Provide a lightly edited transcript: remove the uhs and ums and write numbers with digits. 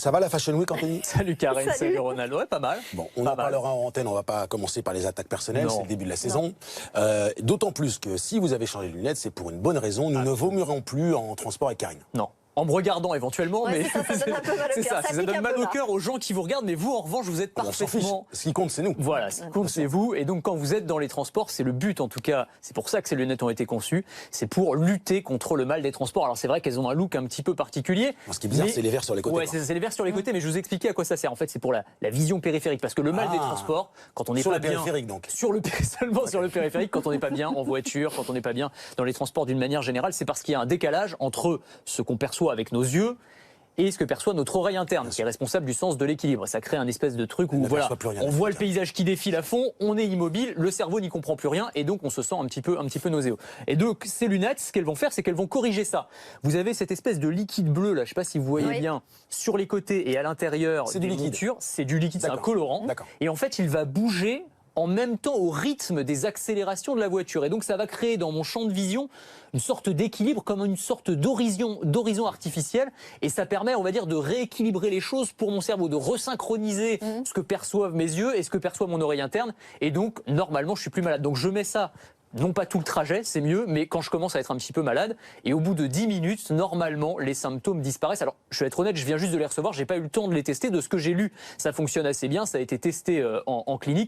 Ça va la Fashion Week, Anthony? Salut Karine, salut Ronald. Ouais, pas mal. Bon, on Pas en mal. parlera en antenne, on va pas commencer par les attaques personnelles, Non. c'est le début de la saison. D'autant plus que si vous avez changé de lunettes, c'est pour une bonne raison. Nous ne vommirons plus en transport avec Karine. Non. En me regardant éventuellement, Ouais, mais ça donne un peu mal au c'est cœur. ça, Ça ça pique donne un mal peu, au là. cœur aux gens qui vous regardent, mais vous en revanche, vous êtes On s'en fiche. parfaitement. Ce qui compte, c'est nous. Voilà, ce qui compte, c'est vous. Et donc, quand vous êtes dans les transports, c'est le but, en tout cas, c'est pour ça que ces lunettes ont été conçues, c'est pour lutter contre le mal des transports. Alors, c'est vrai qu'elles ont un look un petit peu particulier. Ce qui est bizarre, mais- c'est les verres sur les côtés. Ouais, quoi. c'est les verres sur les côtés, mais je vous expliquais à quoi ça sert. En fait, c'est pour la vision périphérique. Parce que le mal des transports, quand on n'est Sur pas le bien. périphérique, donc. Seulement sur le périphérique, quand on n'est pas bien en voiture, quand on n'est pas bien dans les transports d'une manière générale, c'est parce qu'il y a un décalage entre ce qu'on perçoit avec nos yeux et ce que perçoit notre oreille interne, qui est responsable du sens de l'équilibre. Ça crée un espèce de truc où ne voilà, perçoit plus rien, on voit le putain. paysage qui défile à fond, on est immobile, le cerveau n'y comprend plus rien et donc on se sent un petit peu nauséeux. Et donc ces lunettes, ce qu'elles vont faire, c'est qu'elles vont corriger ça. Vous avez cette espèce de liquide bleu là, je ne sais pas si vous voyez Oui. bien, sur les côtés et à l'intérieur C'est des du liquide. montures, c'est du liquide, c'est un D'accord. colorant. D'accord. Et en fait, il va bouger en même temps au rythme des accélérations de la voiture. Et donc ça va créer dans mon champ de vision une sorte d'équilibre, comme une sorte d'horizon artificiel. Et ça permet, on va dire, de rééquilibrer les choses pour mon cerveau, de resynchroniser ce que perçoivent mes yeux et ce que perçoit mon oreille interne. Et donc, normalement, je suis plus malade. Donc je mets ça. Non pas tout le trajet, c'est mieux, mais quand je commence à être un petit peu malade, et au bout de 10 minutes, normalement, les symptômes disparaissent. Alors, je vais être honnête, je viens juste de les recevoir, j'ai pas eu le temps de les tester. De ce que j'ai lu, ça fonctionne assez bien, ça a été testé en clinique.